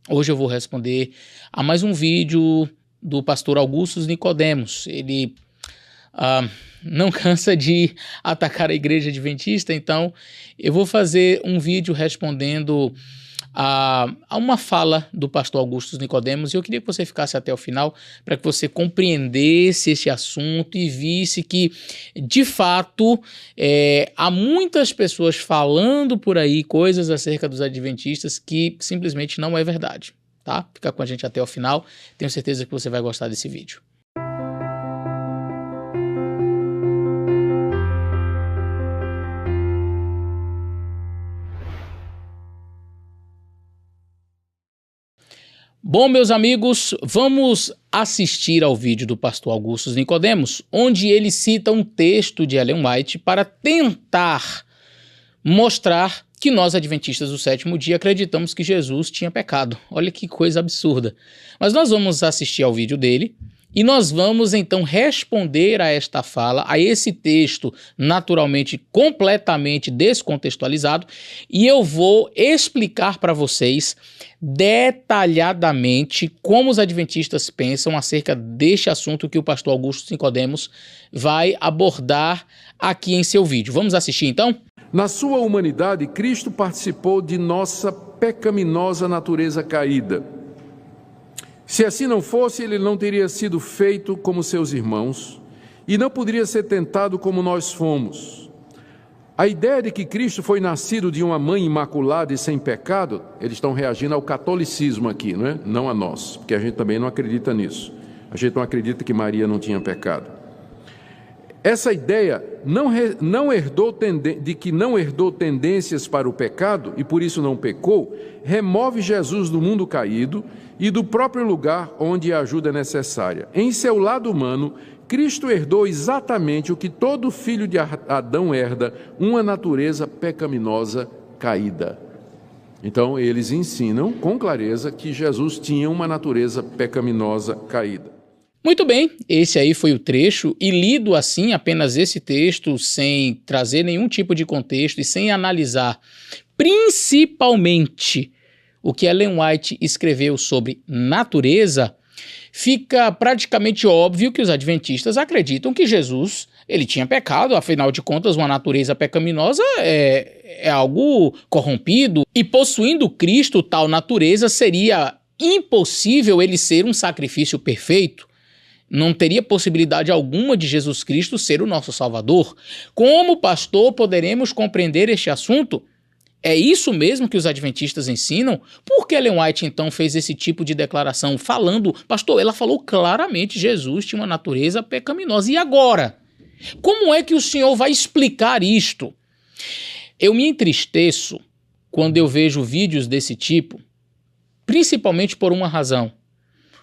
Hoje eu vou responder a mais um vídeo do pastor Augusto Nicodemos. Ele não cansa de atacar a igreja adventista, então eu vou fazer um vídeo respondendo a uma fala do pastor Augusto Nicodemos, e eu queria que você ficasse até o final para que você compreendesse esse assunto e visse que, de fato, há muitas pessoas falando por aí coisas acerca dos adventistas que simplesmente não é verdade, tá? Fica com a gente até o final, tenho certeza que você vai gostar desse vídeo. Bom, meus amigos, vamos assistir ao vídeo do pastor Augusto Nicodemos, onde ele cita um texto de Ellen White para tentar mostrar que nós, adventistas do sétimo dia, acreditamos que Jesus tinha pecado. Olha que coisa absurda. Mas nós vamos assistir ao vídeo dele e nós vamos então responder a esta fala, a esse texto naturalmente completamente descontextualizado, e eu vou explicar para vocês detalhadamente como os adventistas pensam acerca deste assunto que o pastor Augusto Nicodemos vai abordar aqui em seu vídeo. Vamos assistir então? Na sua humanidade, Cristo participou de nossa pecaminosa natureza caída. Se assim não fosse, ele não teria sido feito como seus irmãos e não poderia ser tentado como nós fomos. A ideia de que Cristo foi nascido de uma mãe imaculada e sem pecado, eles estão reagindo ao catolicismo aqui, não é? Não a nós, porque a gente também não acredita nisso. A gente não acredita que Maria não tinha pecado. Essa ideia de que não herdou tendências para o pecado e por isso não pecou, remove Jesus do mundo caído e do próprio lugar onde a ajuda é necessária. Em seu lado humano, Cristo herdou exatamente o que todo filho de Adão herda, uma natureza pecaminosa caída. Então, eles ensinam com clareza que Jesus tinha uma natureza pecaminosa caída. Muito bem, esse aí foi o trecho, e lido assim apenas esse texto, sem trazer nenhum tipo de contexto e sem analisar principalmente o que Ellen White escreveu sobre natureza, fica praticamente óbvio que os adventistas acreditam que Jesus ele tinha pecado, afinal de contas uma natureza pecaminosa é algo corrompido, e possuindo Cristo tal natureza seria impossível ele ser um sacrifício perfeito. Não teria possibilidade alguma de Jesus Cristo ser o nosso Salvador. Como pastor, poderemos compreender este assunto? É isso mesmo que os adventistas ensinam? Por que Ellen White então fez esse tipo de declaração falando, pastor, ela falou claramente Jesus tinha uma natureza pecaminosa. E agora? Como é que o senhor vai explicar isto? Eu me entristeço quando eu vejo vídeos desse tipo, principalmente por uma razão.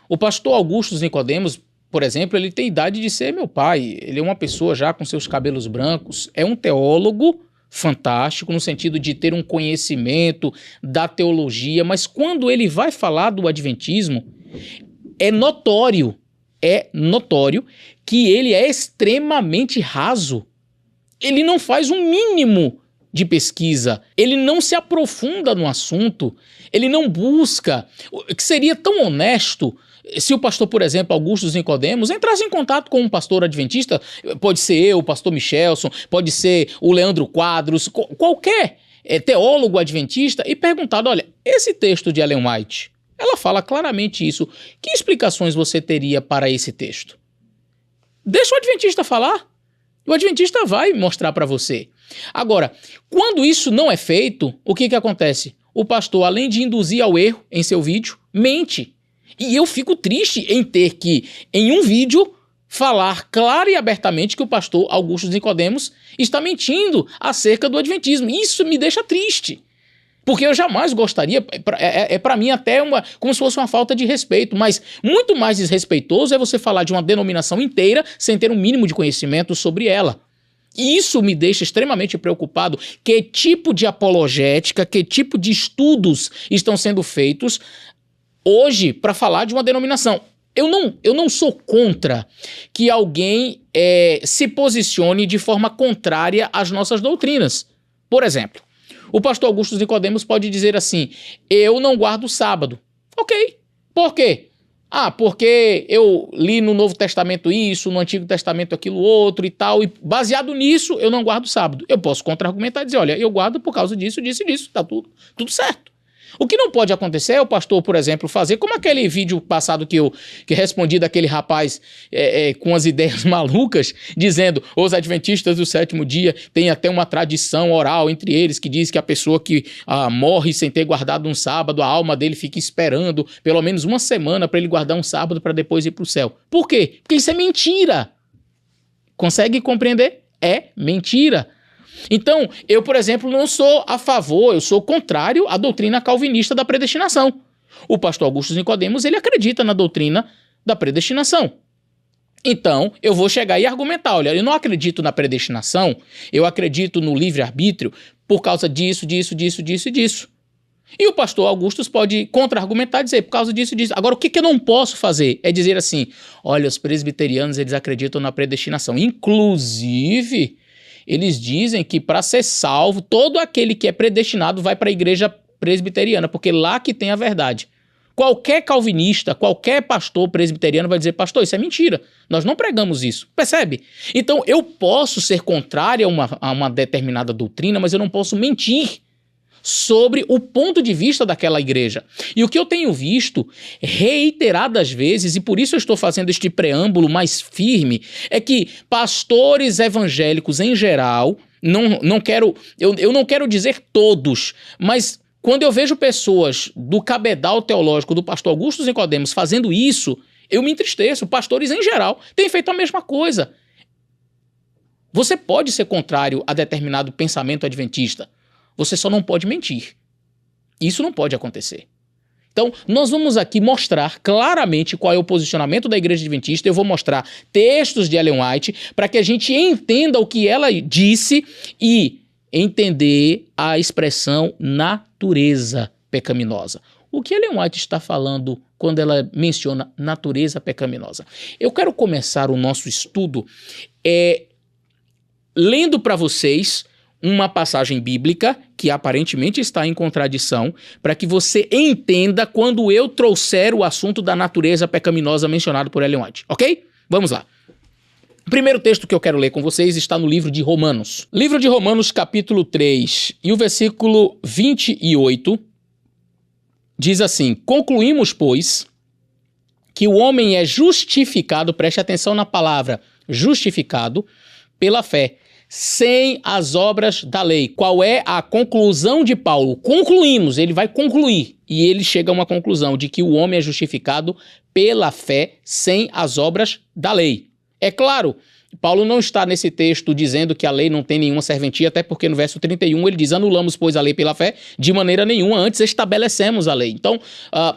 O pastor Augusto Nicodemos, por exemplo, ele tem idade de ser meu pai, ele é uma pessoa já com seus cabelos brancos, é um teólogo fantástico no sentido de ter um conhecimento da teologia, mas quando ele vai falar do adventismo, é notório que ele é extremamente raso. Ele não faz um mínimo de pesquisa, ele não se aprofunda no assunto, ele não busca, que seria tão honesto se o pastor, por exemplo, Augusto Nicodemos, entrasse em contato com um pastor adventista, pode ser eu, o pastor Michelson, pode ser o Leandro Quadros, qualquer teólogo adventista, e perguntado, olha, esse texto de Ellen White, ela fala claramente isso, que explicações você teria para esse texto? Deixa o adventista falar, o adventista vai mostrar para você. Agora, quando isso não é feito, o que acontece? O pastor, além de induzir ao erro em seu vídeo, mente. E eu fico triste em ter que, em um vídeo, falar claro e abertamente que o pastor Augusto Nicodemos está mentindo acerca do adventismo. Isso me deixa triste. Porque eu jamais gostaria, para mim até como se fosse uma falta de respeito, mas muito mais desrespeitoso é você falar de uma denominação inteira sem ter um mínimo de conhecimento sobre ela. E isso me deixa extremamente preocupado. Que tipo de apologética, que tipo de estudos estão sendo feitos hoje para falar de uma denominação? Eu não sou contra que alguém se posicione de forma contrária às nossas doutrinas. Por exemplo, o pastor Augusto Nicodemos pode dizer assim: eu não guardo o sábado. Ok. Por quê? Ah, porque eu li no Novo Testamento isso, no Antigo Testamento aquilo outro e tal, e baseado nisso eu não guardo sábado. Eu posso contra-argumentar e dizer, olha, eu guardo por causa disso, disso e disso, tá tudo certo. O que não pode acontecer é o pastor, por exemplo, fazer como aquele vídeo passado que respondi daquele rapaz com as ideias malucas, dizendo os adventistas do sétimo dia têm até uma tradição oral entre eles que diz que a pessoa que morre sem ter guardado um sábado, a alma dele fica esperando pelo menos uma semana para ele guardar um sábado para depois ir para o céu. Por quê? Porque isso é mentira. Consegue compreender? É mentira. Então, eu, por exemplo, não sou a favor, eu sou contrário à doutrina calvinista da predestinação. O pastor Augusto Nicodemos, ele acredita na doutrina da predestinação. Então, eu vou chegar e argumentar, olha, eu não acredito na predestinação, eu acredito no livre-arbítrio por causa disso, disso, disso, disso e disso. E o pastor Augusto pode contra-argumentar e dizer, por causa disso, disso. Agora, o que eu não posso fazer é dizer assim, olha, os presbiterianos, eles acreditam na predestinação. Inclusive, eles dizem que para ser salvo, todo aquele que é predestinado vai para a igreja presbiteriana, porque lá que tem a verdade. Qualquer calvinista, qualquer pastor presbiteriano vai dizer, pastor, isso é mentira, nós não pregamos isso, percebe? Então eu posso ser contrário a uma determinada doutrina, mas eu não posso mentir sobre o ponto de vista daquela igreja. E o que eu tenho visto reiteradas vezes, e por isso eu estou fazendo este preâmbulo mais firme, é que pastores evangélicos em geral, eu não quero dizer todos, mas quando eu vejo pessoas do cabedal teológico do pastor Augusto Nicodemos fazendo isso, eu me entristeço. Pastores em geral têm feito a mesma coisa. Você pode ser contrário a determinado pensamento adventista, você só não pode mentir. Isso não pode acontecer. Então, nós vamos aqui mostrar claramente qual é o posicionamento da Igreja Adventista. Eu vou mostrar textos de Ellen White para que a gente entenda o que ela disse e entender a expressão natureza pecaminosa. O que Ellen White está falando quando ela menciona natureza pecaminosa? Eu quero começar o nosso estudo lendo para vocês uma passagem bíblica que aparentemente está em contradição, para que você entenda quando eu trouxer o assunto da natureza pecaminosa mencionado por Ellen White, ok? Vamos lá. O primeiro texto que eu quero ler com vocês está no livro de Romanos. Livro de Romanos, capítulo 3, e o versículo 28, diz assim, concluímos, pois, que o homem é justificado, preste atenção na palavra, justificado, pela fé, sem as obras da lei. Qual é a conclusão de Paulo? Concluímos, ele vai concluir. E ele chega a uma conclusão de que o homem é justificado pela fé, sem as obras da lei. É claro, Paulo não está nesse texto dizendo que a lei não tem nenhuma serventia, até porque no verso 31 ele diz, anulamos, pois, a lei pela fé, de maneira nenhuma, antes estabelecemos a lei. Então,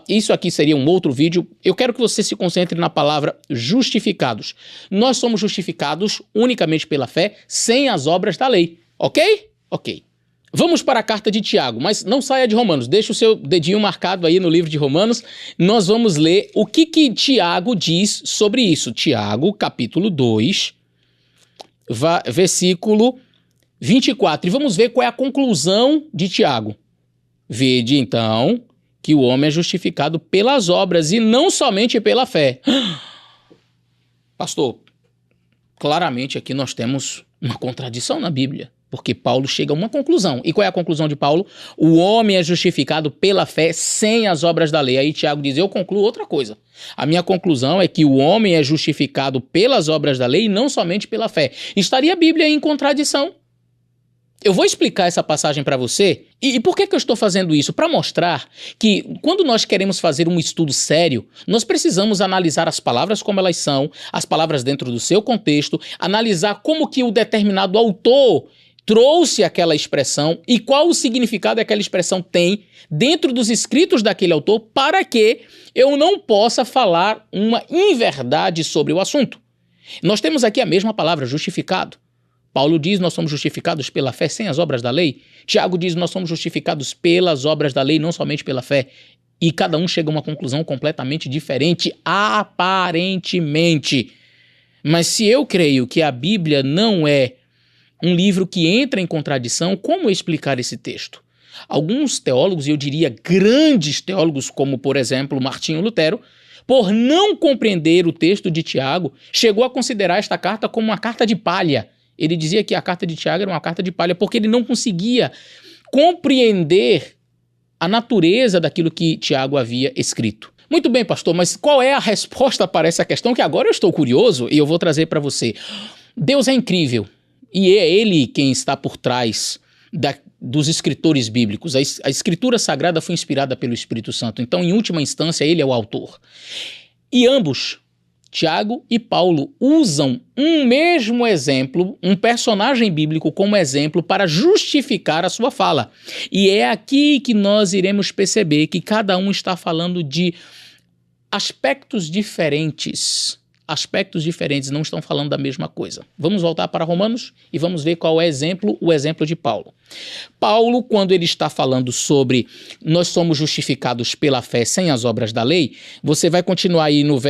isso aqui seria um outro vídeo. Eu quero que você se concentre na palavra justificados. Nós somos justificados unicamente pela fé, sem as obras da lei. Ok? Ok. Vamos para a carta de Tiago, mas não saia de Romanos, deixa o seu dedinho marcado aí no livro de Romanos, nós vamos ler o que Tiago diz sobre isso. Tiago, capítulo 2, versículo 24, e vamos ver qual é a conclusão de Tiago. Vede, então, que o homem é justificado pelas obras e não somente pela fé. Pastor, claramente aqui nós temos uma contradição na Bíblia. Porque Paulo chega a uma conclusão. E qual é a conclusão de Paulo? O homem é justificado pela fé sem as obras da lei. Aí Tiago diz, eu concluo outra coisa. A minha conclusão é que o homem é justificado pelas obras da lei e não somente pela fé. Estaria a Bíblia em contradição? Eu vou explicar essa passagem para você. E por que eu estou fazendo isso? Para mostrar que quando nós queremos fazer um estudo sério, nós precisamos analisar as palavras como elas são, as palavras dentro do seu contexto, analisar como que o determinado autor trouxe aquela expressão e qual o significado aquela expressão tem dentro dos escritos daquele autor para que eu não possa falar uma inverdade sobre o assunto. Nós temos aqui a mesma palavra, justificado. Paulo diz, nós somos justificados pela fé sem as obras da lei. Tiago diz, nós somos justificados pelas obras da lei, não somente pela fé. E cada um chega a uma conclusão completamente diferente, aparentemente. Mas se eu creio que a Bíblia não é um livro que entra em contradição, como explicar esse texto? Alguns teólogos, e eu diria grandes teólogos, como por exemplo Martinho Lutero, por não compreender o texto de Tiago, chegou a considerar esta carta como uma carta de palha. Ele dizia que a carta de Tiago era uma carta de palha porque ele não conseguia compreender a natureza daquilo que Tiago havia escrito. Muito bem, pastor, mas qual é a resposta para essa questão que agora eu estou curioso e eu vou trazer para você? Deus é incrível e é Ele quem está por trás dos escritores bíblicos. A Escritura Sagrada foi inspirada pelo Espírito Santo, então em última instância Ele é o autor. E ambos, Tiago e Paulo, usam um mesmo exemplo, um personagem bíblico como exemplo para justificar a sua fala. E é aqui que nós iremos perceber que cada um está falando de aspectos diferentes. Aspectos diferentes, não estão falando da mesma coisa. Vamos voltar para Romanos e vamos ver qual é o exemplo de Paulo. Paulo, quando ele está falando sobre nós somos justificados pela fé sem as obras da lei, você vai continuar aí no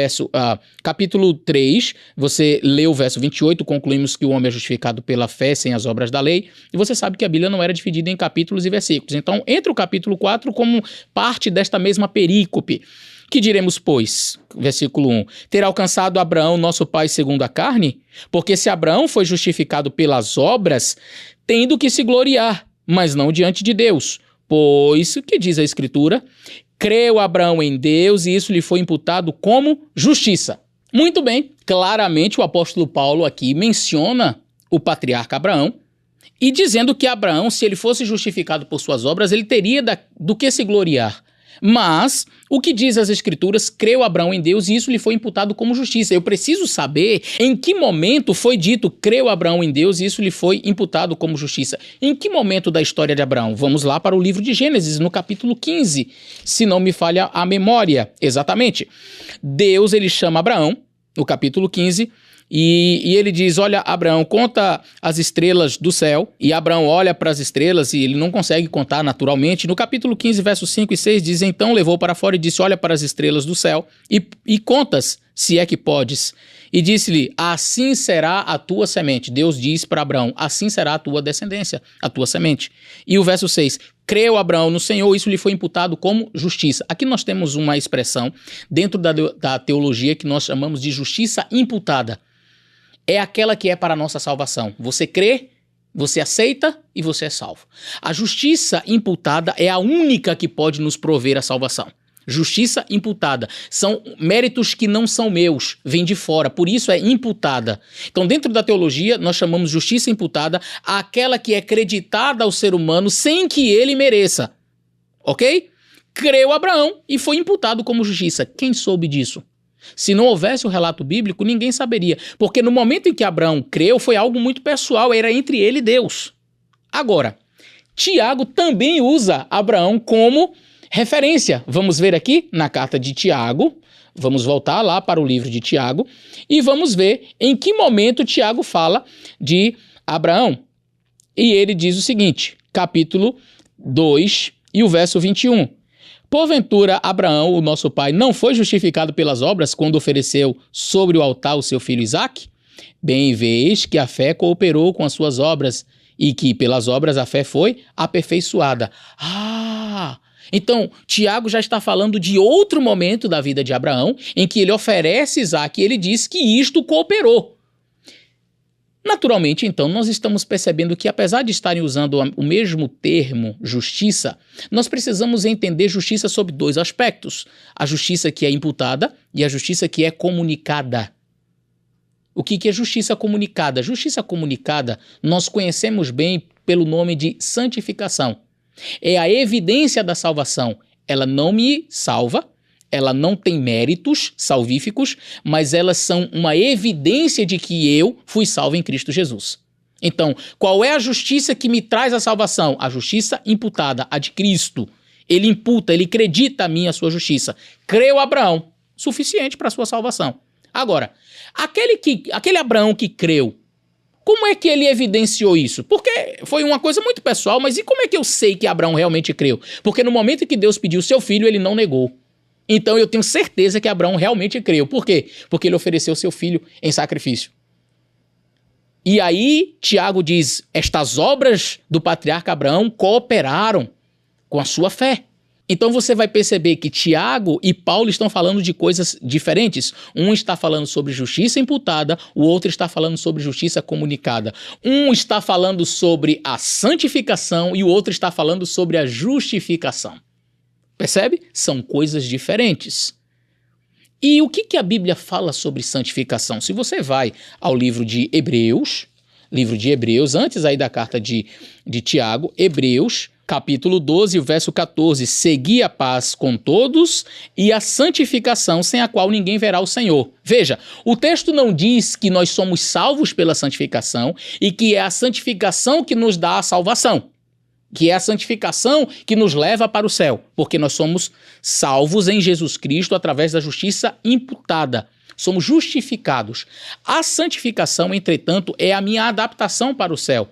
capítulo 3, você lê o verso 28, concluímos que o homem é justificado pela fé sem as obras da lei, e você sabe que a Bíblia não era dividida em capítulos e versículos. Então, entra o capítulo 4 como parte desta mesma perícope. Que diremos, pois, versículo 1, ter alcançado Abraão, nosso pai, segundo a carne? Porque se Abraão foi justificado pelas obras, tendo que se gloriar, mas não diante de Deus. Pois, o que diz a Escritura? Creu Abraão em Deus e isso lhe foi imputado como justiça. Muito bem, claramente o apóstolo Paulo aqui menciona o patriarca Abraão, e dizendo que Abraão, se ele fosse justificado por suas obras, ele teria do que se gloriar. Mas, o que diz as Escrituras, creu Abraão em Deus e isso lhe foi imputado como justiça. Eu preciso saber em que momento foi dito creu Abraão em Deus e isso lhe foi imputado como justiça. Em que momento da história de Abraão? Vamos lá para o livro de Gênesis, no capítulo 15, se não me falha a memória. Exatamente. Deus, ele chama Abraão, no capítulo 15, e ele diz, olha, Abraão, conta as estrelas do céu. E Abraão olha para as estrelas e ele não consegue contar naturalmente. No capítulo 15, versos 5 e 6, diz, então levou para fora e disse, olha para as estrelas do céu e contas, se é que podes. E disse-lhe, assim será a tua semente. Deus diz para Abraão, assim será a tua descendência, a tua semente. E o verso 6, creu Abraão no Senhor, isso lhe foi imputado como justiça. Aqui nós temos uma expressão dentro da teologia que nós chamamos de justiça imputada. É aquela que é para a nossa salvação. Você crê, você aceita e você é salvo. A justiça imputada é a única que pode nos prover a salvação. Justiça imputada. São méritos que não são meus, vêm de fora, por isso é imputada. Então, dentro da teologia, nós chamamos justiça imputada àquela que é creditada ao ser humano sem que ele mereça. Ok? Creu Abraão e foi imputado como justiça. Quem soube disso? Se não houvesse o relato bíblico, ninguém saberia. Porque no momento em que Abraão creu, foi algo muito pessoal, era entre ele e Deus. Agora, Tiago também usa Abraão como referência. Vamos ver aqui na carta de Tiago, vamos voltar lá para o livro de Tiago, e vamos ver em que momento Tiago fala de Abraão. E ele diz o seguinte, capítulo 2 e o verso 21. Porventura, Abraão, o nosso pai, não foi justificado pelas obras quando ofereceu sobre o altar o seu filho Isaque? Bem vês que a fé cooperou com as suas obras e que pelas obras a fé foi aperfeiçoada. Então, Tiago já está falando de outro momento da vida de Abraão em que ele oferece Isaque e ele diz que isto cooperou. Naturalmente, então, nós estamos percebendo que, apesar de estarem usando o mesmo termo, justiça, nós precisamos entender justiça sob dois aspectos. A justiça que é imputada e a justiça que é comunicada. O que é justiça comunicada? Justiça comunicada nós conhecemos bem pelo nome de santificação. É a evidência da salvação. Ela não me salva, ela não tem méritos salvíficos, mas elas são uma evidência de que eu fui salvo em Cristo Jesus. Então, qual é a justiça que me traz a salvação? A justiça imputada, a de Cristo. Ele imputa, ele acredita a mim a sua justiça. Creu Abraão, suficiente para a sua salvação. Agora, aquele Abraão que creu, como é que ele evidenciou isso? Porque foi uma coisa muito pessoal, mas e como é que eu sei que Abraão realmente creu? Porque no momento em que Deus pediu seu filho, ele não negou. Então eu tenho certeza que Abraão realmente creu. Por quê? Porque ele ofereceu seu filho em sacrifício. E aí Tiago diz, estas obras do patriarca Abraão cooperaram. com a sua fé. Então você vai perceber que Tiago e Paulo estão falando de coisas diferentes. Um está falando sobre justiça imputada, o outro está falando sobre justiça comunicada. Um está falando sobre a santificação e o outro está falando sobre a justificação. Percebe? São coisas diferentes. E o que a Bíblia fala sobre santificação? Se você vai ao livro de Hebreus, antes aí da carta de Tiago, Hebreus, capítulo 12, verso 14, segui a paz com todos e a santificação sem a qual ninguém verá o Senhor. Veja, o texto não diz que nós somos salvos pela santificação e que é a santificação que nos dá a salvação, que é a santificação que nos leva para o céu, porque nós somos salvos em Jesus Cristo através da justiça imputada. Somos justificados. A santificação, entretanto, é a minha adaptação para o céu.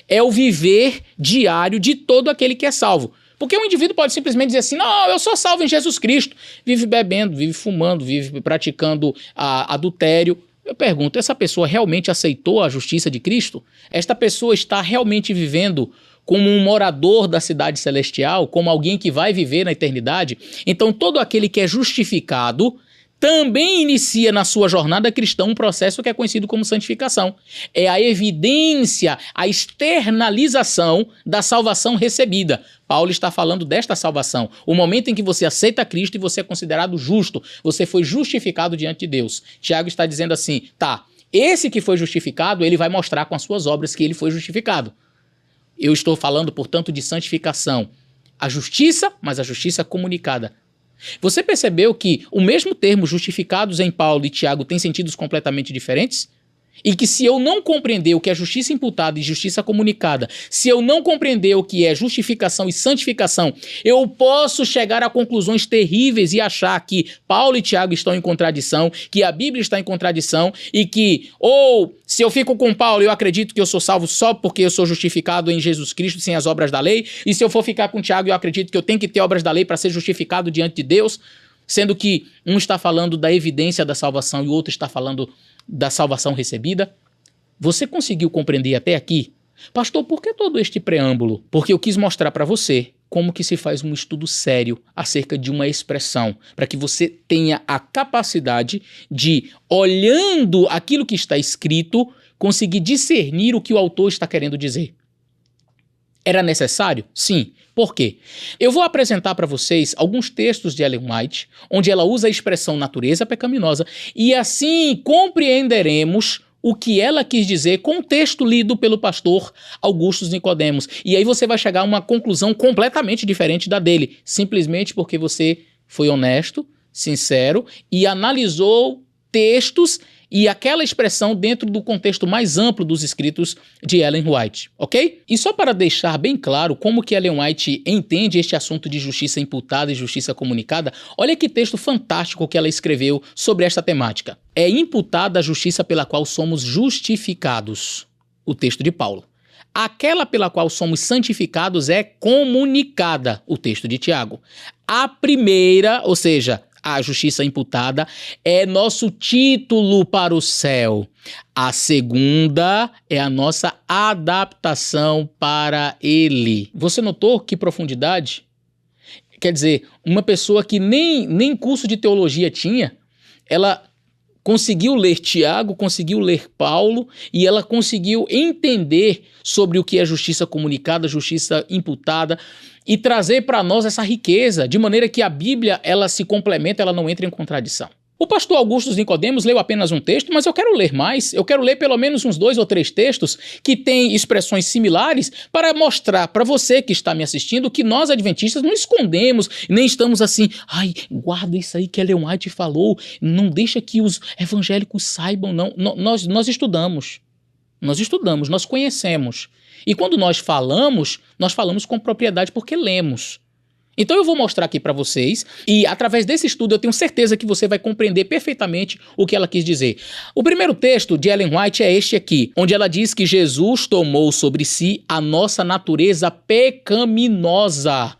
É o viver diário de todo aquele que é salvo. Porque um indivíduo pode simplesmente dizer assim, não, eu sou salvo em Jesus Cristo. Vive bebendo, vive fumando, vive praticando adultério. Eu pergunto, essa pessoa realmente aceitou a justiça de Cristo? Esta pessoa está realmente vivendo como um morador da cidade celestial, como alguém que vai viver na eternidade? Então todo aquele que é justificado também inicia na sua jornada cristã um processo que é conhecido como santificação. É a evidência, a externalização da salvação recebida. Paulo está falando desta salvação. O momento em que você aceita Cristo e você é considerado justo, você foi justificado diante de Deus. Tiago está dizendo assim, tá, esse que foi justificado, ele vai mostrar com as suas obras que ele foi justificado. Eu estou falando, portanto, de santificação. A justiça, mas a justiça comunicada. Você percebeu que o mesmo termo justificados em Paulo e Tiago tem sentidos completamente diferentes? E que se eu não compreender o que é justiça imputada e justiça comunicada, se eu não compreender o que é justificação e santificação, eu posso chegar a conclusões terríveis e achar que Paulo e Tiago estão em contradição, que a Bíblia está em contradição e que, ou se eu fico com Paulo, eu acredito que eu sou salvo só porque eu sou justificado em Jesus Cristo sem as obras da lei, e se eu for ficar com Tiago, eu acredito que eu tenho que ter obras da lei para ser justificado diante de Deus, sendo que um está falando da evidência da salvação e o outro está falando da salvação recebida. Você conseguiu compreender até aqui? Pastor, por que todo este preâmbulo? Porque eu quis mostrar para você como que se faz um estudo sério acerca de uma expressão, para que você tenha a capacidade de, olhando aquilo que está escrito, conseguir discernir o que o autor está querendo dizer. Era necessário? Sim. Por quê? Eu vou apresentar para vocês alguns textos de Ellen White, onde ela usa a expressão natureza pecaminosa, e assim compreenderemos o que ela quis dizer com o texto lido pelo pastor Augusto Nicodemos. E aí você vai chegar a uma conclusão completamente diferente da dele, simplesmente porque você foi honesto, sincero e analisou textos e aquela expressão dentro do contexto mais amplo dos escritos de Ellen White, ok? E só para deixar bem claro como que Ellen White entende este assunto de justiça imputada e justiça comunicada, olha que texto fantástico que ela escreveu sobre esta temática. É imputada a justiça pela qual somos justificados, o texto de Paulo. Aquela pela qual somos santificados é comunicada, o texto de Tiago. A primeira, ou seja, a justiça imputada, é nosso título para o céu. A segunda é a nossa adaptação para ele. Você notou que profundidade? Quer dizer, uma pessoa que nem curso de teologia tinha, ela conseguiu ler Tiago, conseguiu ler Paulo e ela conseguiu entender sobre o que é justiça comunicada, justiça imputada e trazer para nós essa riqueza, de maneira que a Bíblia ela se complementa, ela não entra em contradição. O pastor Augusto Nicodemos leu apenas um texto, mas eu quero ler mais, eu quero ler pelo menos uns 2 ou 3 textos que têm expressões similares para mostrar para você que está me assistindo que nós adventistas não escondemos, nem estamos assim, ai, guarda isso aí que Ellen White falou, não deixa que os evangélicos saibam, não. Nós estudamos, nós conhecemos. E quando nós falamos com propriedade porque lemos. Então eu vou mostrar aqui para vocês e através desse estudo eu tenho certeza que você vai compreender perfeitamente o que ela quis dizer. O primeiro texto de Ellen White é este aqui, onde ela diz que Jesus tomou sobre si a nossa natureza pecaminosa.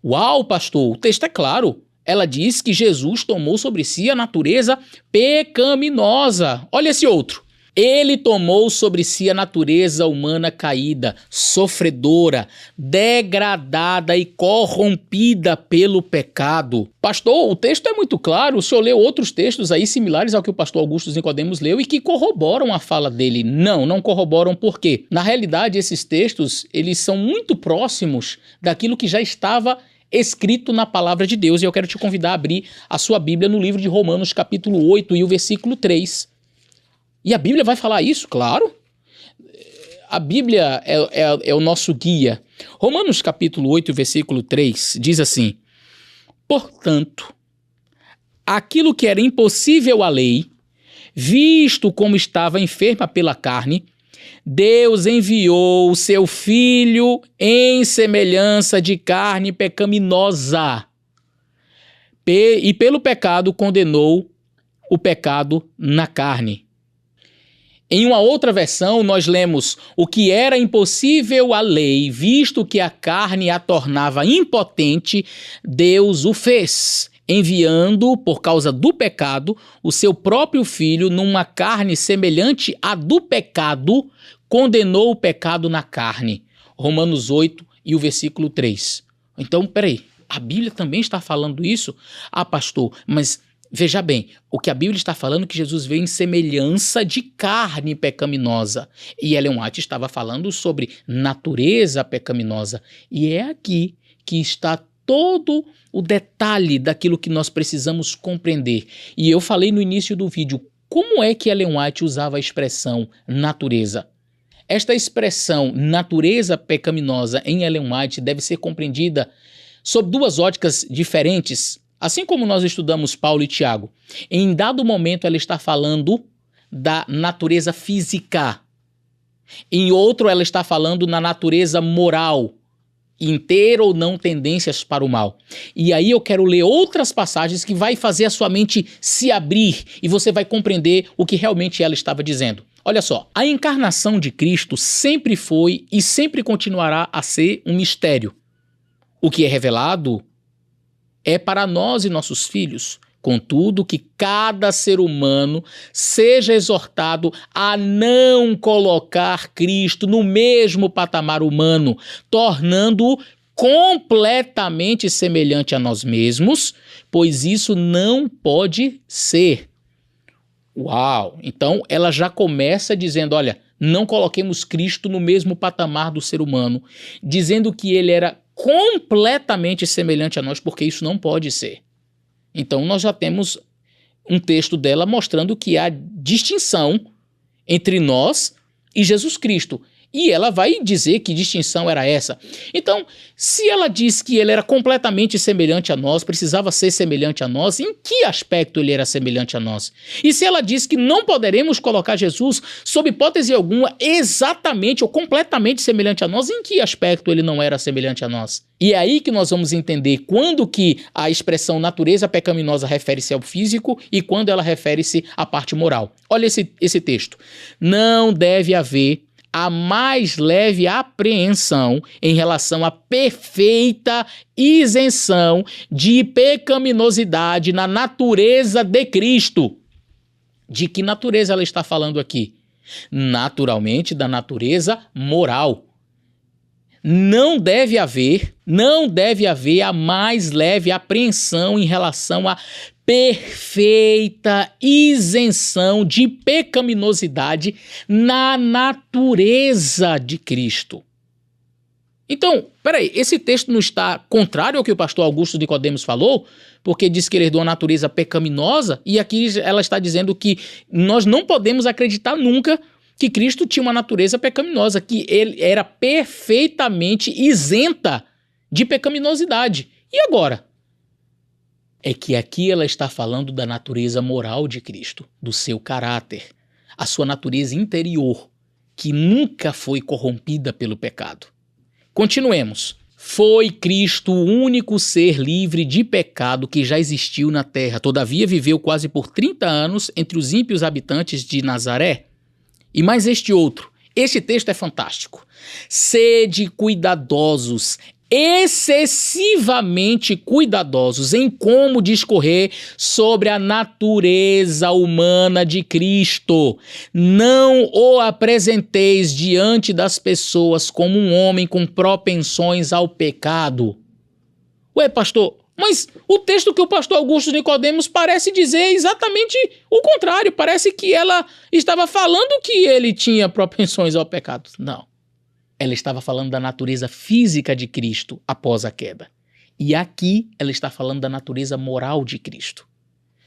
Uau, pastor, o texto é claro. Ela diz que Jesus tomou sobre si a natureza pecaminosa. Olha esse outro. Ele tomou sobre si a natureza humana caída, sofredora, degradada e corrompida pelo pecado. Pastor, o texto é muito claro, o senhor leu outros textos aí similares ao que o pastor Augusto Nicodemos leu e que corroboram a fala dele. Não corroboram por quê? Na realidade, esses textos, eles são muito próximos daquilo que já estava escrito na palavra de Deus. E eu quero te convidar a abrir a sua Bíblia no livro de Romanos, capítulo 8 e o versículo 3. E a Bíblia vai falar isso, claro. A Bíblia é o nosso guia. Romanos capítulo 8, versículo 3, diz assim: portanto, aquilo que era impossível à lei, visto como estava enferma pela carne, Deus enviou o seu Filho em semelhança de carne pecaminosa. E pelo pecado condenou o pecado na carne. Em uma outra versão, nós lemos: o que era impossível à lei, visto que a carne a tornava impotente, Deus o fez, enviando, por causa do pecado, o seu próprio Filho numa carne semelhante à do pecado, condenou o pecado na carne. Romanos 8 e o versículo 3. Então, peraí, a Bíblia também está falando isso? Ah, pastor, mas veja bem, o que a Bíblia está falando é que Jesus veio em semelhança de carne pecaminosa. E Ellen White estava falando sobre natureza pecaminosa. E é aqui que está todo o detalhe daquilo que nós precisamos compreender. E eu falei no início do vídeo, como é que Ellen White usava a expressão natureza? Esta expressão natureza pecaminosa em Ellen White deve ser compreendida sob duas óticas diferentes. Assim como nós estudamos Paulo e Tiago, em dado momento ela está falando da natureza física. Em outro ela está falando na natureza moral, ter ou não tendências para o mal. E aí eu quero ler outras passagens que vai fazer a sua mente se abrir e você vai compreender o que realmente ela estava dizendo. Olha só, a encarnação de Cristo sempre foi e sempre continuará a ser um mistério. O que é revelado é para nós e nossos filhos. Contudo, que cada ser humano seja exortado a não colocar Cristo no mesmo patamar humano, tornando-o completamente semelhante a nós mesmos, pois isso não pode ser. Uau! Então ela já começa dizendo, olha, não coloquemos Cristo no mesmo patamar do ser humano, dizendo que ele era completamente semelhante a nós, porque isso não pode ser. Então nós já temos um texto dela mostrando que há distinção entre nós e Jesus Cristo. E ela vai dizer que distinção era essa. Então, se ela diz que ele era completamente semelhante a nós, precisava ser semelhante a nós, em que aspecto ele era semelhante a nós? E se ela diz que não poderemos colocar Jesus, sob hipótese alguma, exatamente ou completamente semelhante a nós, em que aspecto ele não era semelhante a nós? E é aí que nós vamos entender quando que a expressão natureza pecaminosa refere-se ao físico e quando ela refere-se à parte moral. Olha esse texto. Não deve haver a mais leve apreensão em relação à perfeita isenção de pecaminosidade na natureza de Cristo. De que natureza ela está falando aqui? Naturalmente, da natureza moral. Não deve haver a mais leve apreensão em relação à perfeita isenção de pecaminosidade na natureza de Cristo. Então, peraí, esse texto não está contrário ao que o pastor Augusto Nicodemos falou? Porque diz que ele herdou a natureza pecaminosa, e aqui ela está dizendo que nós não podemos acreditar nunca que Cristo tinha uma natureza pecaminosa, que ele era perfeitamente isenta de pecaminosidade. E agora? É que aqui ela está falando da natureza moral de Cristo, do seu caráter, a sua natureza interior, que nunca foi corrompida pelo pecado. Continuemos. Foi Cristo o único ser livre de pecado que já existiu na terra, todavia viveu quase por 30 anos entre os ímpios habitantes de Nazaré. E mais este outro. Este texto é fantástico. Sede cuidadosos excessivamente cuidadosos em como discorrer sobre a natureza humana de Cristo. Não o apresenteis diante das pessoas como um homem com propensões ao pecado. Ué, pastor, mas o texto que o pastor Augusto Nicodemos parece dizer exatamente o contrário. Parece que ela estava falando que ele tinha propensões ao pecado. Não. Ela estava falando da natureza física de Cristo após a queda. E aqui ela está falando da natureza moral de Cristo.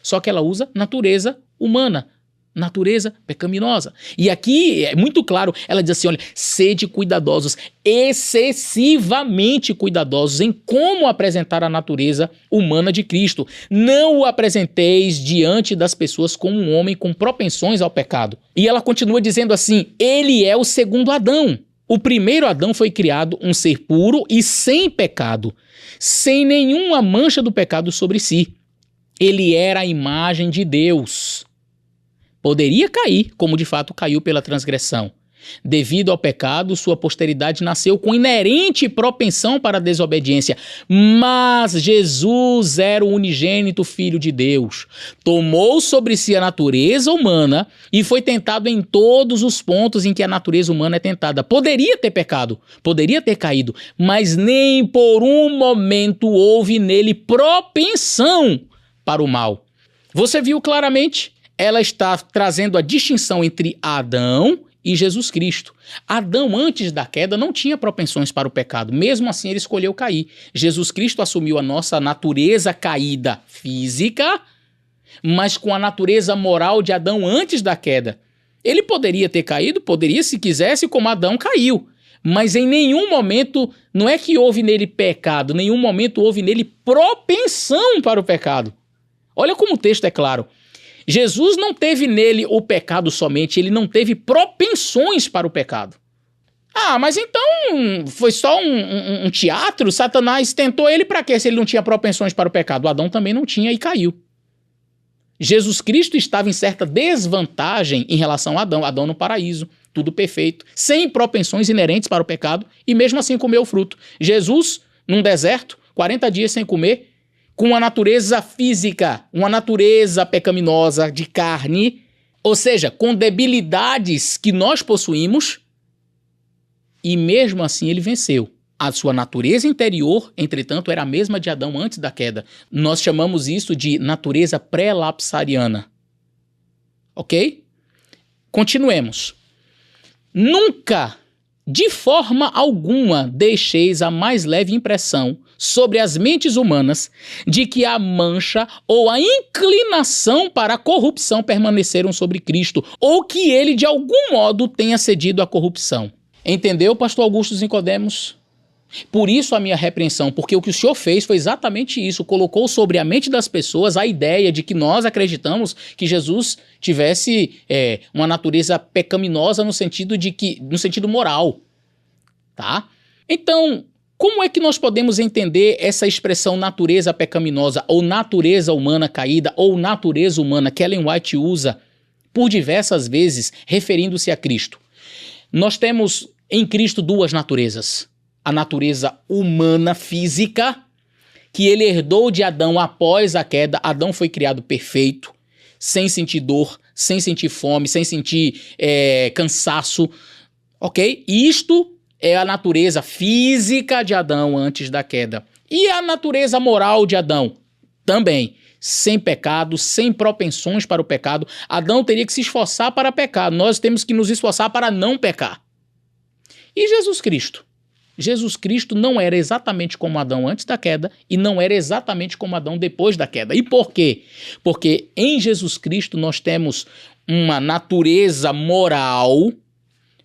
Só que ela usa natureza humana, natureza pecaminosa. E aqui é muito claro, ela diz assim, olha, sede cuidadosos, excessivamente cuidadosos em como apresentar a natureza humana de Cristo. Não o apresenteis diante das pessoas como um homem com propensões ao pecado. E ela continua dizendo assim, ele é o segundo Adão. O primeiro Adão foi criado um ser puro e sem pecado, sem nenhuma mancha do pecado sobre si. Ele era a imagem de Deus. Poderia cair, como de fato caiu pela transgressão. Devido ao pecado, sua posteridade nasceu com inerente propensão para a desobediência. Mas Jesus era o unigênito Filho de Deus. Tomou sobre si a natureza humana e foi tentado em todos os pontos em que a natureza humana é tentada. Poderia ter pecado, poderia ter caído, mas nem por um momento houve nele propensão para o mal. Você viu claramente? Ela está trazendo a distinção entre Adão e Jesus Cristo. Adão, antes da queda, não tinha propensões para o pecado. Mesmo assim, ele escolheu cair. Jesus Cristo assumiu a nossa natureza caída física, mas com a natureza moral de Adão antes da queda. Ele poderia ter caído, poderia, se quisesse, como Adão caiu. Mas em nenhum momento, não é que houve nele pecado, em nenhum momento houve nele propensão para o pecado. Olha como o texto é claro. Jesus não teve nele o pecado somente, ele não teve propensões para o pecado. Ah, mas então foi só um teatro? Satanás tentou ele para quê se ele não tinha propensões para o pecado? Adão também não tinha e caiu. Jesus Cristo estava em certa desvantagem em relação a Adão. Adão no paraíso, tudo perfeito, sem propensões inerentes para o pecado e mesmo assim comeu o fruto. Jesus, num deserto, 40 dias sem comer, com uma natureza física, uma natureza pecaminosa de carne, ou seja, com debilidades que nós possuímos, e mesmo assim ele venceu. A sua natureza interior, entretanto, era a mesma de Adão antes da queda. Nós chamamos isso de natureza pré-lapsariana. Ok? Continuemos. Nunca, de forma alguma, deixeis a mais leve impressão sobre as mentes humanas de que a mancha ou a inclinação para a corrupção permaneceram sobre Cristo, ou que ele de algum modo tenha cedido à corrupção. Entendeu, pastor Augusto Nicodemos? Por isso a minha repreensão, porque o que o senhor fez foi exatamente isso, colocou sobre a mente das pessoas a ideia de que nós acreditamos que Jesus tivesse uma natureza pecaminosa no sentido moral, tá? Então, como é que nós podemos entender essa expressão natureza pecaminosa, ou natureza humana caída, ou natureza humana que Ellen White usa por diversas vezes, referindo-se a Cristo? Nós temos em Cristo duas naturezas. A natureza humana física, que ele herdou de Adão após a queda. Adão foi criado perfeito, sem sentir dor, sem sentir fome, sem sentir cansaço, ok? Isto é a natureza física de Adão antes da queda. E a natureza moral de Adão? Também. Sem pecado, sem propensões para o pecado. Adão teria que se esforçar para pecar. Nós temos que nos esforçar para não pecar. E Jesus Cristo? Jesus Cristo não era exatamente como Adão antes da queda e não era exatamente como Adão depois da queda. E por quê? Porque em Jesus Cristo nós temos uma natureza moral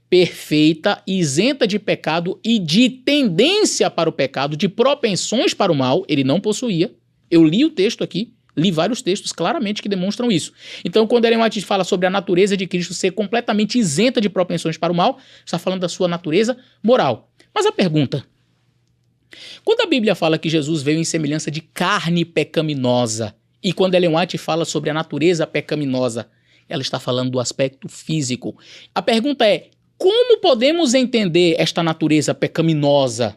perfeita, isenta de pecado e de tendência para o pecado, de propensões para o mal, ele não possuía. Eu li o texto aqui, li vários textos claramente que demonstram isso. Então, quando Ellen White fala sobre a natureza de Cristo ser completamente isenta de propensões para o mal, está falando da sua natureza moral. Mas a pergunta, quando a Bíblia fala que Jesus veio em semelhança de carne pecaminosa, e quando Ellen White fala sobre a natureza pecaminosa, ela está falando do aspecto físico. A pergunta é, como podemos entender esta natureza pecaminosa?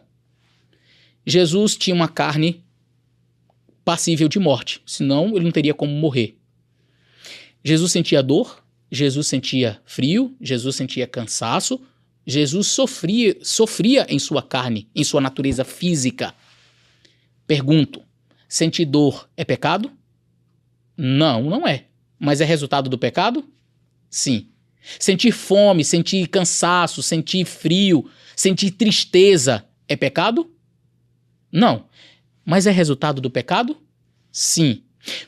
Jesus tinha uma carne passível de morte, senão ele não teria como morrer. Jesus sentia dor, Jesus sentia frio, Jesus sentia cansaço, Jesus sofria em sua carne, em sua natureza física. Pergunto, sentir dor é pecado? Não, não é. Mas é resultado do pecado? Sim. Sentir fome, sentir cansaço, sentir frio, sentir tristeza é pecado? Não. Mas é resultado do pecado? Sim.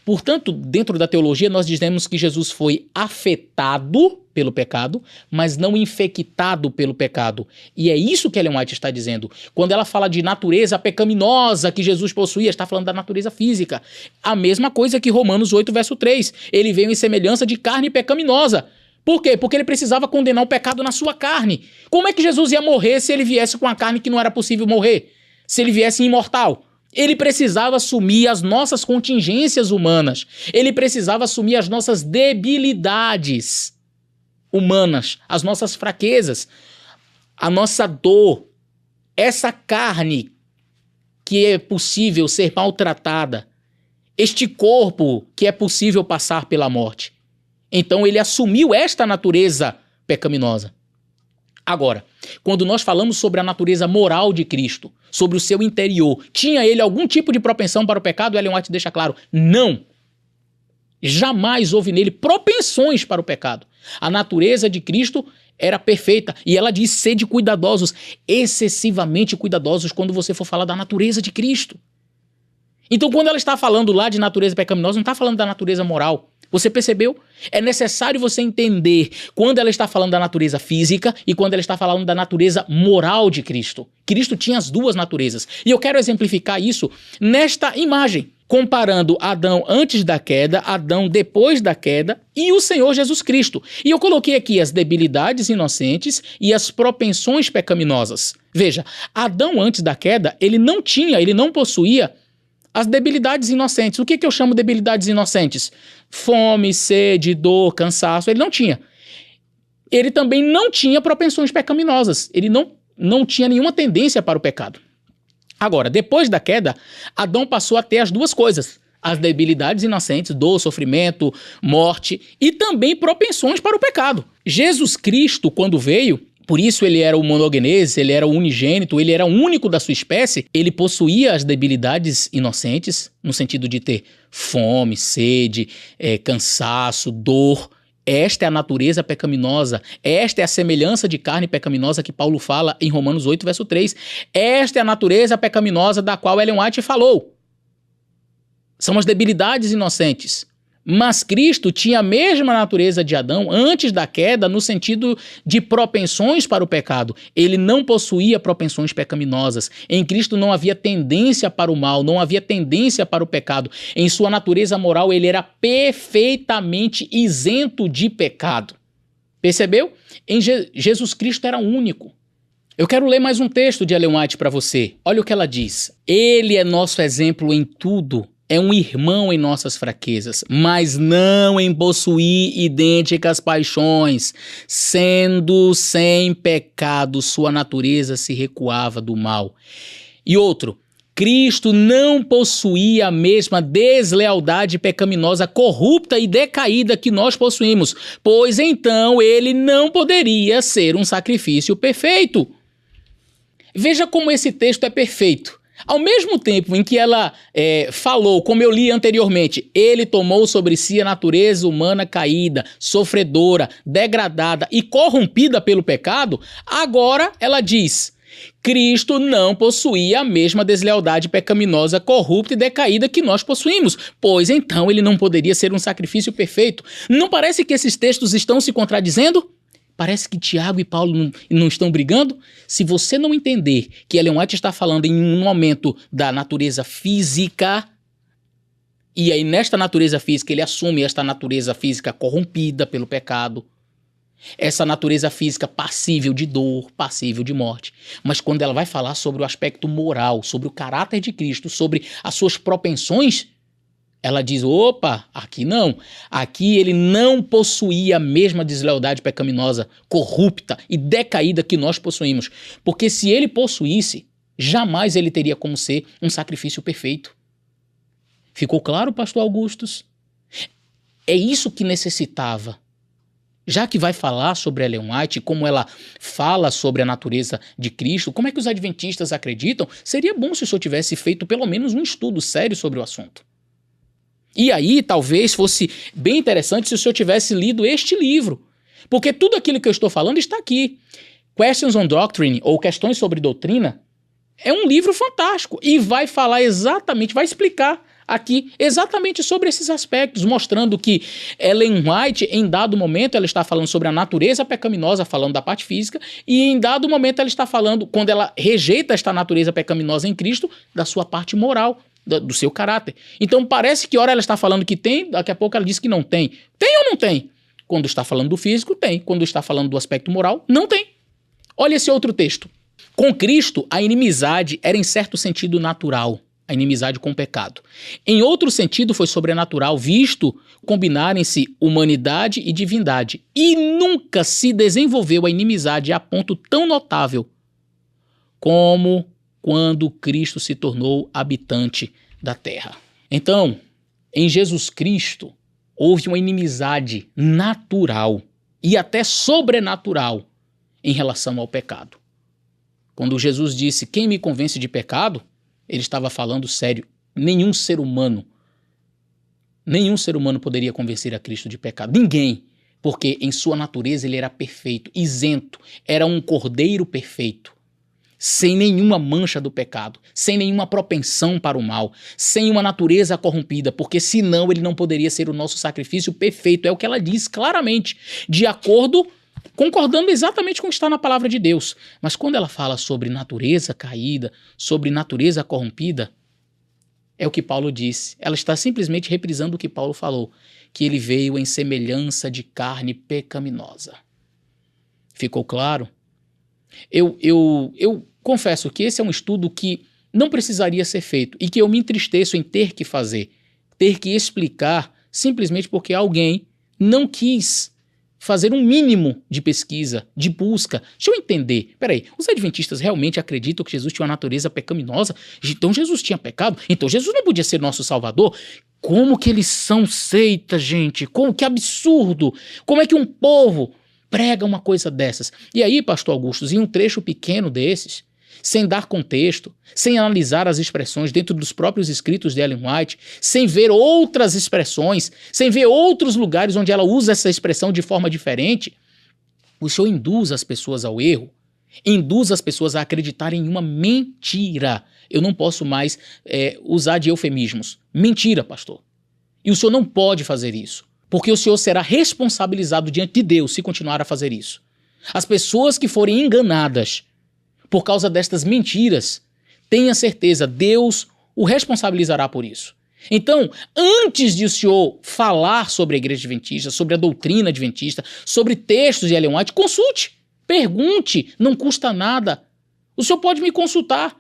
Portanto, dentro da teologia, nós dizemos que Jesus foi afetado pelo pecado, mas não infectado pelo pecado. E é isso que Ellen White está dizendo. Quando ela fala de natureza pecaminosa que Jesus possuía, está falando da natureza física. A mesma coisa que Romanos 8, verso 3. Ele veio em semelhança de carne pecaminosa. Por quê? Porque ele precisava condenar o pecado na sua carne. Como é que Jesus ia morrer se ele viesse com a carne que não era possível morrer? Se ele viesse imortal? Ele precisava assumir as nossas contingências humanas. Ele precisava assumir as nossas debilidades humanas, as nossas fraquezas, a nossa dor. Essa carne que é possível ser maltratada. Este corpo que é possível passar pela morte. Então ele assumiu esta natureza pecaminosa. Agora, quando nós falamos sobre a natureza moral de Cristo, sobre o seu interior, tinha ele algum tipo de propensão para o pecado? Ellen White deixa claro, não. Jamais houve nele propensões para o pecado. A natureza de Cristo era perfeita. E ela diz, sede cuidadosos, excessivamente cuidadosos quando você for falar da natureza de Cristo. Então, quando ela está falando lá de natureza pecaminosa, não está falando da natureza moral. Você percebeu? É necessário você entender quando ela está falando da natureza física e quando ela está falando da natureza moral de Cristo. Cristo tinha as duas naturezas. E eu quero exemplificar isso nesta imagem, comparando Adão antes da queda, Adão depois da queda e o Senhor Jesus Cristo. E eu coloquei aqui as debilidades inocentes e as propensões pecaminosas. Veja, Adão antes da queda, ele não possuía as debilidades inocentes. O que eu chamo de debilidades inocentes? Fome, sede, dor, cansaço. Ele não tinha. Ele também não tinha propensões pecaminosas. Ele não tinha nenhuma tendência para o pecado. Agora, depois da queda, Adão passou a ter as duas coisas. As debilidades inocentes, dor, sofrimento, morte e também propensões para o pecado. Jesus Cristo, quando veio, por isso ele era o monogenese, ele era o unigênito, ele era o único da sua espécie, ele possuía as debilidades inocentes, no sentido de ter fome, sede, cansaço, dor. Esta é a natureza pecaminosa, esta é a semelhança de carne pecaminosa que Paulo fala em Romanos 8, verso 3. Esta é a natureza pecaminosa da qual Ellen White falou. São as debilidades inocentes. Mas Cristo tinha a mesma natureza de Adão antes da queda no sentido de propensões para o pecado. Ele não possuía propensões pecaminosas. Em Cristo não havia tendência para o mal, não havia tendência para o pecado. Em sua natureza moral ele era perfeitamente isento de pecado. Percebeu? Jesus Cristo era único. Eu quero ler mais um texto de Ellen White para você. Olha o que ela diz. Ele é nosso exemplo em tudo. É um irmão em nossas fraquezas, mas não em possuir idênticas paixões. Sendo sem pecado, sua natureza se recuava do mal. E outro, Cristo não possuía a mesma deslealdade pecaminosa, corrupta e decaída que nós possuímos, pois então ele não poderia ser um sacrifício perfeito. Veja como esse texto é perfeito. Ao mesmo tempo em que ela falou, como eu li anteriormente, ele tomou sobre si a natureza humana caída, sofredora, degradada e corrompida pelo pecado, agora ela diz, Cristo não possuía a mesma deslealdade pecaminosa, corrupta e decaída que nós possuímos, pois então ele não poderia ser um sacrifício perfeito. Não parece que esses textos estão se contradizendo? Parece que Tiago e Paulo não estão brigando? Se você não entender que Ellen White está falando em um momento da natureza física, e aí nesta natureza física ele assume esta natureza física corrompida pelo pecado, essa natureza física passível de dor, passível de morte. Mas quando ela vai falar sobre o aspecto moral, sobre o caráter de Cristo, sobre as suas propensões, ela diz, opa, aqui não. Aqui ele não possuía a mesma deslealdade pecaminosa, corrupta e decaída que nós possuímos. Porque se ele possuísse, Jamais ele teria como ser um sacrifício perfeito. Ficou claro, pastor Augustus? É isso que necessitava. Já que vai falar sobre Ellen White, como ela fala sobre a natureza de Cristo, como é que os adventistas acreditam, seria bom se o senhor tivesse feito pelo menos um estudo sério sobre o assunto. E aí, talvez fosse bem interessante se o senhor tivesse lido este livro, porque tudo aquilo que eu estou falando está aqui. Questions on Doctrine, ou Questões sobre Doutrina, é um livro fantástico e vai falar exatamente, vai explicar aqui exatamente sobre esses aspectos, mostrando que Ellen White, em dado momento, ela está falando sobre a natureza pecaminosa, falando da parte física, e em dado momento ela está falando, quando ela rejeita esta natureza pecaminosa em Cristo, da sua parte moral, do seu caráter. Então parece que ora ela está falando que tem, daqui a pouco ela diz que não tem. Tem ou não tem? Quando está falando do físico, tem. Quando está falando do aspecto moral, não tem. Olha esse outro texto. Com Cristo, a inimizade era em certo sentido natural. A inimizade com o pecado. Em outro sentido, foi sobrenatural, visto combinarem-se humanidade e divindade. E nunca se desenvolveu a inimizade a ponto tão notável como quando Cristo se tornou habitante da terra. Então, em Jesus Cristo, houve uma inimizade natural e até sobrenatural em relação ao pecado. Quando Jesus disse, quem me convence de pecado? Ele estava falando sério. Nenhum ser humano poderia convencer a Cristo de pecado. Ninguém. Porque em sua natureza ele era perfeito, isento. Era um cordeiro perfeito. Sem nenhuma mancha do pecado. Sem nenhuma propensão para o mal. Sem uma natureza corrompida. Porque senão ele não poderia ser o nosso sacrifício perfeito. É o que ela diz claramente. De acordo, concordando exatamente com o que está na palavra de Deus. Mas quando ela fala sobre natureza caída, sobre natureza corrompida, é o que Paulo disse. Ela está simplesmente reprisando o que Paulo falou, que ele veio em semelhança de carne pecaminosa. Ficou claro? Eu confesso que esse é um estudo que não precisaria ser feito e que eu me entristeço em ter que fazer, ter que explicar, simplesmente porque alguém não quis fazer um mínimo de pesquisa, de busca. Deixa eu entender. Peraí, os adventistas realmente acreditam que Jesus tinha uma natureza pecaminosa? Então Jesus tinha pecado? Então Jesus não podia ser nosso salvador? Como que eles são seita, gente? Que absurdo! Como é que um povo prega uma coisa dessas? E aí, pastor Augusto, em um trecho pequeno desses, sem dar contexto, sem analisar as expressões dentro dos próprios escritos de Ellen White, sem ver outras expressões, sem ver outros lugares onde ela usa essa expressão de forma diferente, o senhor induz as pessoas ao erro, induz as pessoas a acreditarem em uma mentira. Eu não posso mais usar de eufemismos. Mentira, pastor. E o senhor não pode fazer isso, porque o senhor será responsabilizado diante de Deus se continuar a fazer isso. As pessoas que forem enganadas por causa destas mentiras, tenha certeza, Deus o responsabilizará por isso. Então, antes de o senhor falar sobre a igreja adventista, sobre a doutrina adventista, sobre textos de Ellen White, consulte, pergunte, não custa nada. O senhor pode me consultar,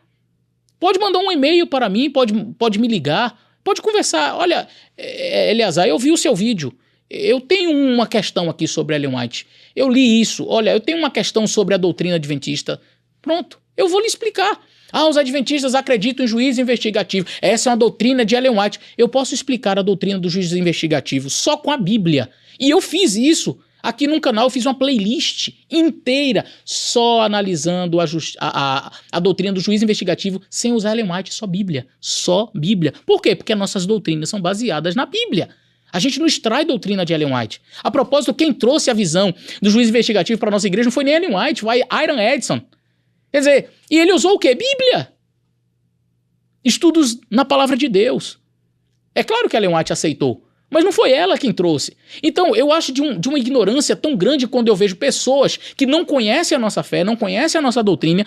pode mandar um e-mail para mim, pode me ligar, pode conversar. Olha, Eleazar, eu vi o seu vídeo, eu tenho uma questão aqui sobre Ellen White, eu li isso, olha, eu tenho uma questão sobre a doutrina adventista. Pronto, eu vou lhe explicar. Os adventistas acreditam em juízo investigativo. Essa é uma doutrina de Ellen White. Eu posso explicar a doutrina do juízo investigativo só com a Bíblia. E eu fiz isso. Aqui no canal eu fiz uma playlist inteira só analisando a doutrina do juízo investigativo sem usar Ellen White, só Bíblia. Só Bíblia. Por quê? Porque nossas doutrinas são baseadas na Bíblia. A gente não extrai doutrina de Ellen White. A propósito, quem trouxe a visão do juízo investigativo para a nossa igreja não foi nem Ellen White, foi Iron Edson. Quer dizer, e ele usou o quê? Bíblia. Estudos na palavra de Deus. É claro que Ellen White aceitou, mas não foi ela quem trouxe. Então, eu acho de uma ignorância tão grande quando eu vejo pessoas que não conhecem a nossa fé, não conhecem a nossa doutrina,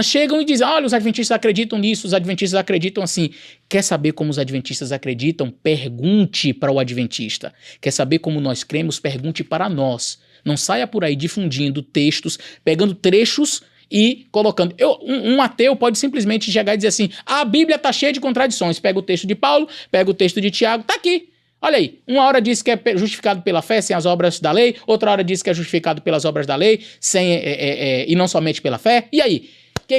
chegam e dizem, olha, os adventistas acreditam nisso, os adventistas acreditam assim. Quer saber como os adventistas acreditam? Pergunte para o adventista. Quer saber como nós cremos? Pergunte para nós. Não saia por aí difundindo textos, pegando trechos e colocando. Um ateu pode simplesmente chegar e dizer assim, a Bíblia está cheia de contradições. Pega o texto de Paulo, pega o texto de Tiago, tá aqui. Olha aí, uma hora diz que é justificado pela fé sem as obras da lei, outra hora diz que é justificado pelas obras da lei e não somente pela fé. E aí?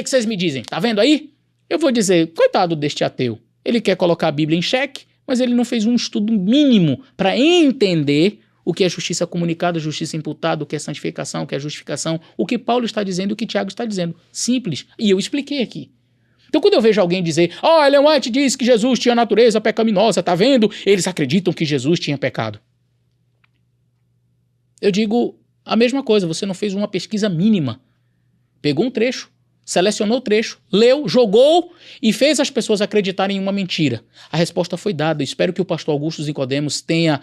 que vocês me dizem? Tá vendo aí? Eu vou dizer, coitado deste ateu. Ele quer colocar a Bíblia em xeque, mas ele não fez um estudo mínimo para entender o que é justiça comunicada, justiça imputada, o que é santificação, o que é justificação, o que Paulo está dizendo e o que Tiago está dizendo. Simples. E eu expliquei aqui. Então quando eu vejo alguém dizer, Ellen White disse que Jesus tinha natureza pecaminosa, tá vendo? Eles acreditam que Jesus tinha pecado. Eu digo a mesma coisa, você não fez uma pesquisa mínima. Pegou um trecho, selecionou o trecho, leu, jogou e fez as pessoas acreditarem em uma mentira. A resposta foi dada. Eu espero que o pastor Augusto Nicodemos tenha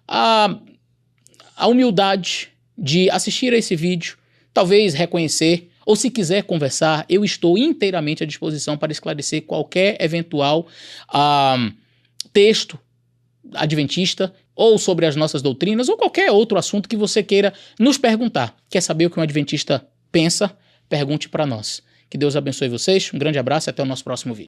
a humildade de assistir a esse vídeo, talvez reconhecer, ou se quiser conversar, eu estou inteiramente à disposição para esclarecer qualquer eventual texto adventista, ou sobre as nossas doutrinas, ou qualquer outro assunto que você queira nos perguntar. Quer saber o que um adventista pensa? Pergunte para nós. Que Deus abençoe vocês, um grande abraço e até o nosso próximo vídeo.